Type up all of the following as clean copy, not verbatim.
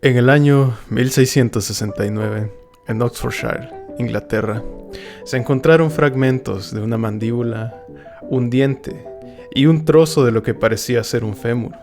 En el año 1669, en Oxfordshire, Inglaterra, se encontraron fragmentos de una mandíbula, un diente y un trozo de lo que parecía ser un fémur.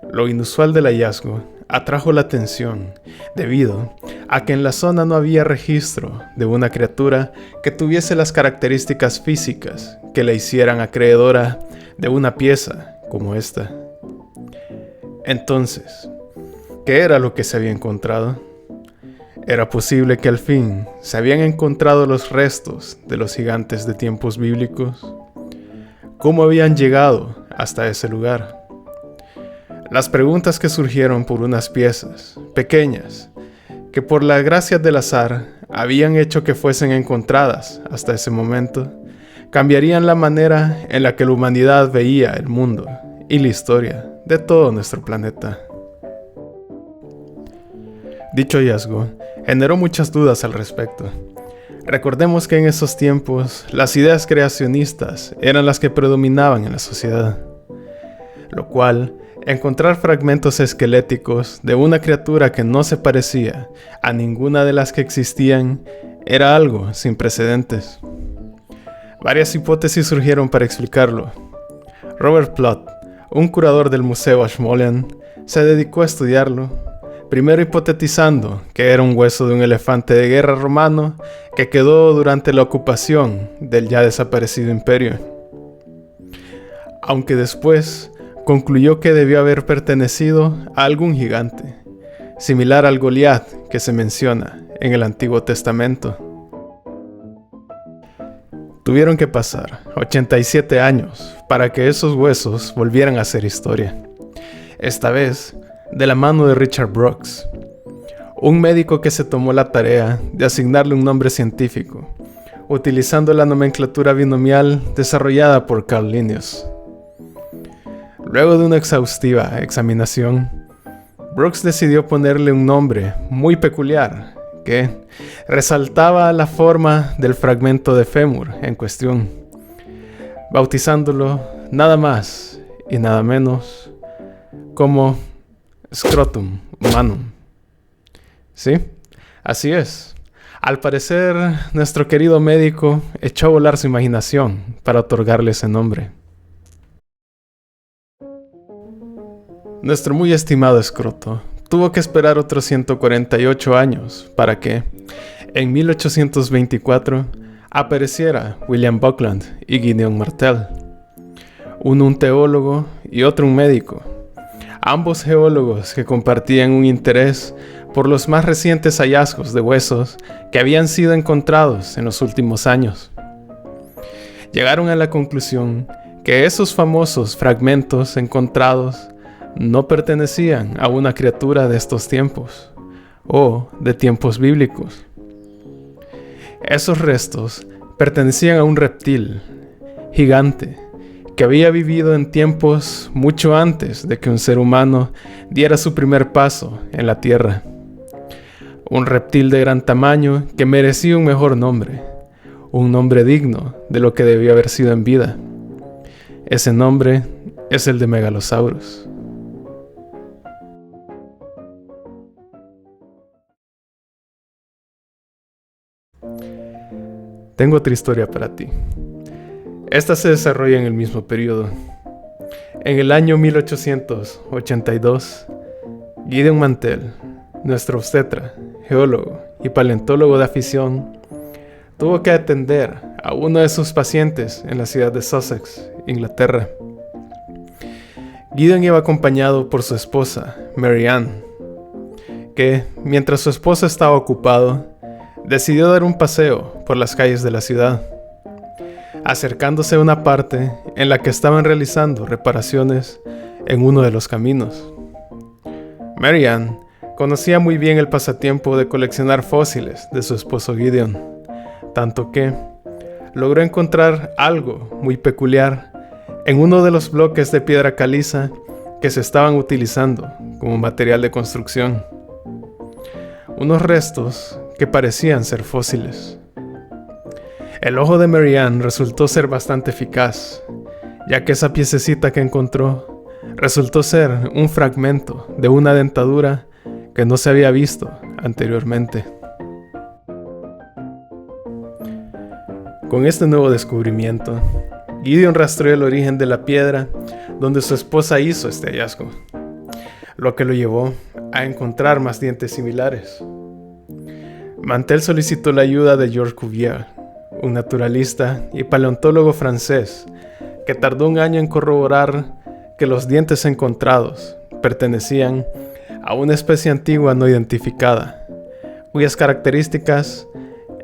Lo inusual del hallazgo atrajo la atención debido a que en la zona no había registro de una criatura que tuviese las características físicas que la hicieran acreedora de una pieza como esta. Entonces, ¿qué era lo que se había encontrado? ¿Era posible que al fin se habían encontrado los restos de los gigantes de tiempos bíblicos? ¿Cómo habían llegado hasta ese lugar? Las preguntas que surgieron por unas piezas pequeñas que por la gracia del azar habían hecho que fuesen encontradas hasta ese momento, cambiarían la manera en la que la humanidad veía el mundo y la historia de todo nuestro planeta. Dicho hallazgo generó muchas dudas al respecto. Recordemos que en esos tiempos las ideas creacionistas eran las que predominaban en la sociedad, lo cual, encontrar fragmentos esqueléticos de una criatura que no se parecía a ninguna de las que existían era algo sin precedentes. Varias hipótesis surgieron para explicarlo. Robert Plot, un curador del Museo Ashmolean, se dedicó a estudiarlo, primero hipotetizando que era un hueso de un elefante de guerra romano que quedó durante la ocupación del ya desaparecido imperio. Aunque después concluyó que debió haber pertenecido a algún gigante, similar al Goliat que se menciona en el Antiguo Testamento. Tuvieron que pasar 87 años para que esos huesos volvieran a ser historia. Esta vez, de la mano de Richard Brooks, un médico que se tomó la tarea de asignarle un nombre científico, utilizando la nomenclatura binomial desarrollada por Carl Linnaeus. Luego de una exhaustiva examinación, Brooks decidió ponerle un nombre muy peculiar que resaltaba la forma del fragmento de fémur en cuestión, bautizándolo nada más y nada menos como Scrotum Humanum. Sí, así es. Al parecer, nuestro querido médico echó a volar su imaginación para otorgarle ese nombre. Nuestro muy estimado escroto tuvo que esperar otros 148 años para que, en 1824, apareciera William Buckland y Gideon Martel, uno un teólogo y otro un médico, ambos geólogos que compartían un interés por los más recientes hallazgos de huesos que habían sido encontrados en los últimos años. Llegaron a la conclusión que esos famosos fragmentos encontrados no pertenecían a una criatura de estos tiempos o de tiempos bíblicos. Esos restos pertenecían a un reptil gigante que había vivido en tiempos mucho antes de que un ser humano diera su primer paso en la tierra. Un reptil de gran tamaño que merecía un mejor nombre, un nombre digno de lo que debió haber sido en vida. Ese nombre es el de Megalosaurus. Tengo otra historia para ti. Esta se desarrolla en el mismo periodo. En el año 1882, Gideon Mantell, nuestro obstetra, geólogo y paleontólogo de afición, tuvo que atender a uno de sus pacientes en la ciudad de Sussex, Inglaterra. Gideon iba acompañado por su esposa, Mary Ann, que, mientras su esposo estaba ocupado, decidió dar un paseo por las calles de la ciudad, acercándose a una parte en la que estaban realizando reparaciones en uno de los caminos. Mary Ann Conocía muy bien el pasatiempo de coleccionar fósiles de su esposo Gideon, tanto que logró encontrar algo muy peculiar en uno de los bloques de piedra caliza que se estaban utilizando como material de construcción. Unos restos que parecían ser fósiles. El ojo de Mary Ann resultó ser bastante eficaz, ya que esa piececita que encontró resultó ser un fragmento de una dentadura que no se había visto anteriormente. Con este nuevo descubrimiento, Gideon rastreó el origen de la piedra donde su esposa hizo este hallazgo, lo que lo llevó a encontrar más dientes similares. Mantell solicitó la ayuda de Georges Cuvier, un naturalista y paleontólogo francés, que tardó un año en corroborar que los dientes encontrados pertenecían a una especie antigua no identificada, cuyas características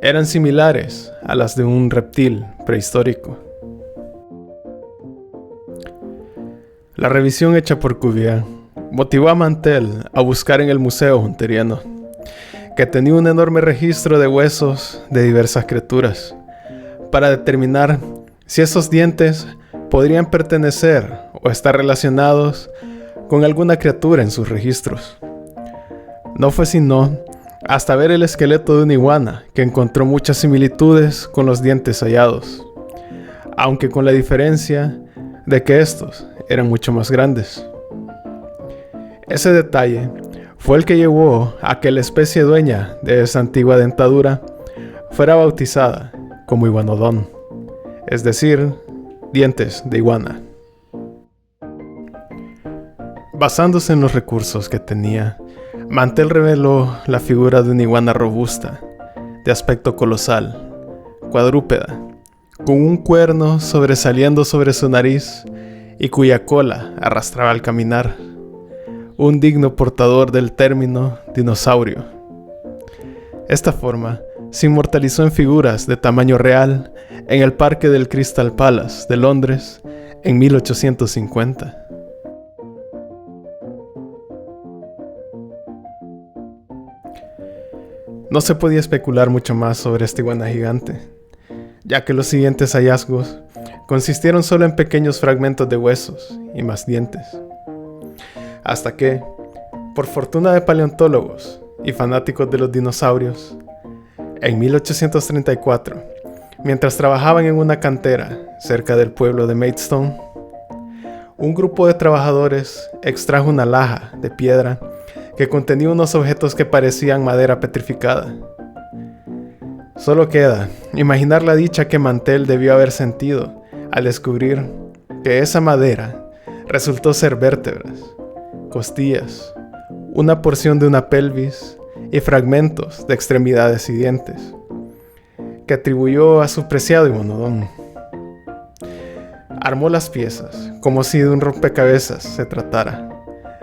eran similares a las de un reptil prehistórico. La revisión hecha por Cuvier motivó a Mantell a buscar en el Museo Hunteriano, que tenía un enorme registro de huesos de diversas criaturas, para determinar si esos dientes podrían pertenecer o estar relacionados con alguna criatura en sus registros. No fue sino hasta ver el esqueleto de una iguana que encontró muchas similitudes con los dientes hallados, aunque con la diferencia de que estos eran mucho más grandes. Ese detalle fue el que llevó a que la especie dueña de esa antigua dentadura fuera bautizada como iguanodon, es decir, dientes de iguana. Basándose en los recursos que tenía, Mantell reveló la figura de una iguana robusta, de aspecto colosal, cuadrúpeda, con un cuerno sobresaliendo sobre su nariz y cuya cola arrastraba al caminar, un digno portador del término dinosaurio. Esta forma se inmortalizó en figuras de tamaño real en el Parque del Crystal Palace de Londres en 1850. No se podía especular mucho más sobre esta iguana gigante, ya que los siguientes hallazgos consistieron solo en pequeños fragmentos de huesos y más dientes. Hasta que, por fortuna de paleontólogos y fanáticos de los dinosaurios, en 1834, mientras trabajaban en una cantera cerca del pueblo de Maidstone, un grupo de trabajadores extrajo una laja de piedra que contenía unos objetos que parecían madera petrificada. Solo queda imaginar la dicha que Mantell debió haber sentido al descubrir que esa madera resultó ser vértebras, costillas, una porción de una pelvis y fragmentos de extremidades y dientes, que atribuyó a su preciado iguanodon. Armó las piezas como si de un rompecabezas se tratara,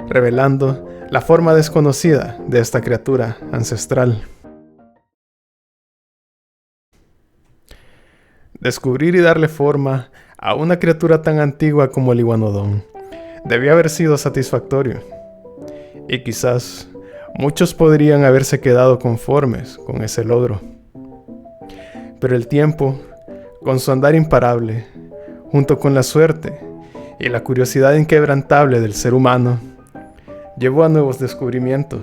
revelando la forma desconocida de esta criatura ancestral. Descubrir y darle forma a una criatura tan antigua como el iguanodon debió haber sido satisfactorio, y quizás muchos podrían haberse quedado conformes con ese logro. Pero el tiempo, con su andar imparable, junto con la suerte y la curiosidad inquebrantable del ser humano, llevó a nuevos descubrimientos.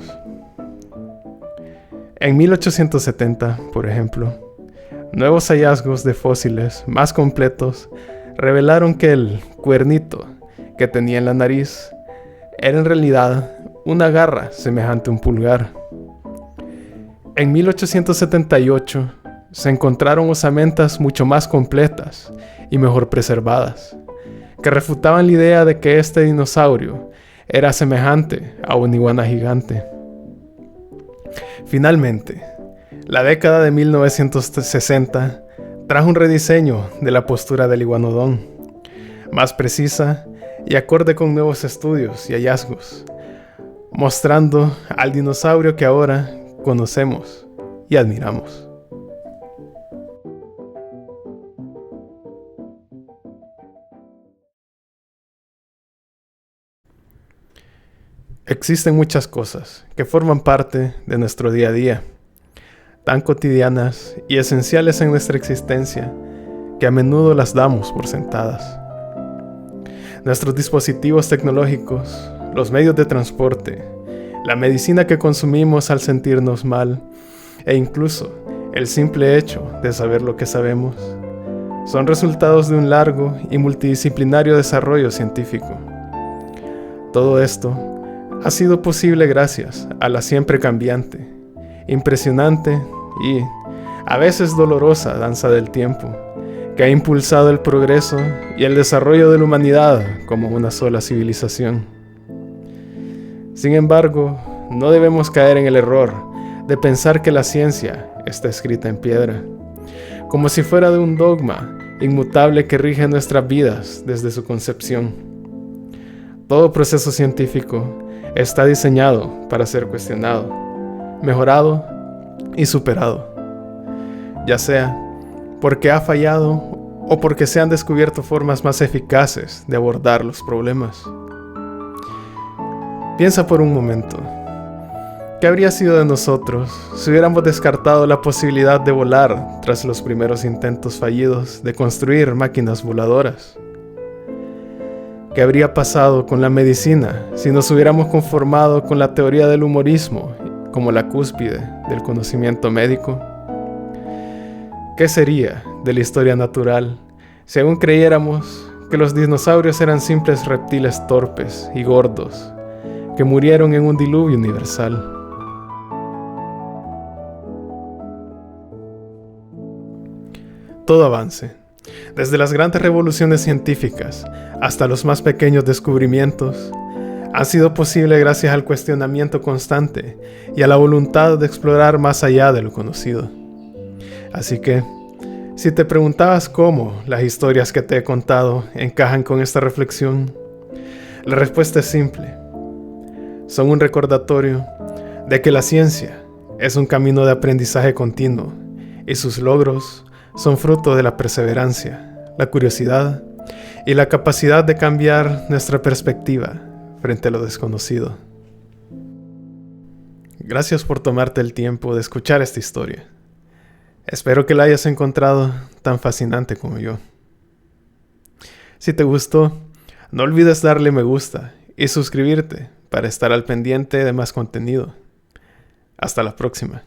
En 1870, por ejemplo, nuevos hallazgos de fósiles más completos revelaron que el cuernito que tenía en la nariz era en realidad una garra semejante a un pulgar. En 1878 se encontraron osamentas mucho más completas y mejor preservadas, que refutaban la idea de que este dinosaurio era semejante a una iguana gigante. Finalmente, la década de 1960 trajo un rediseño de la postura del iguanodon, más precisa y acorde con nuevos estudios y hallazgos, mostrando al dinosaurio que ahora conocemos y admiramos. Existen muchas cosas que forman parte de nuestro día a día, tan cotidianas y esenciales en nuestra existencia, que a menudo las damos por sentadas. Nuestros dispositivos tecnológicos, los medios de transporte, la medicina que consumimos al sentirnos mal, e incluso el simple hecho de saber lo que sabemos, son resultados de un largo y multidisciplinario desarrollo científico. Todo esto ha sido posible gracias a la siempre cambiante, impresionante y a veces dolorosa danza del tiempo, que ha impulsado el progreso y el desarrollo de la humanidad como una sola civilización. Sin embargo, no debemos caer en el error de pensar que la ciencia está escrita en piedra, como si fuera de un dogma inmutable que rige nuestras vidas desde su concepción. Todo proceso científico está diseñado para ser cuestionado, mejorado y superado, ya sea porque ha fallado o porque se han descubierto formas más eficaces de abordar los problemas. Piensa por un momento, ¿qué habría sido de nosotros si hubiéramos descartado la posibilidad de volar tras los primeros intentos fallidos de construir máquinas voladoras? ¿Qué habría pasado con la medicina si nos hubiéramos conformado con la teoría del humorismo como la cúspide del conocimiento médico? ¿Qué sería de la historia natural si aún creyéramos que los dinosaurios eran simples reptiles torpes y gordos que murieron en un diluvio universal? Todo avance, desde las grandes revoluciones científicas hasta los más pequeños descubrimientos, ha sido posible gracias al cuestionamiento constante y a la voluntad de explorar más allá de lo conocido. Así que, si te preguntabas cómo las historias que te he contado encajan con esta reflexión, la respuesta es simple. Son un recordatorio de que la ciencia es un camino de aprendizaje continuo y sus logros son fruto de la perseverancia, la curiosidad y la capacidad de cambiar nuestra perspectiva frente a lo desconocido. Gracias por tomarte el tiempo de escuchar esta historia. Espero que la hayas encontrado tan fascinante como yo. Si te gustó, no olvides darle me gusta y suscribirte para estar al pendiente de más contenido. Hasta la próxima.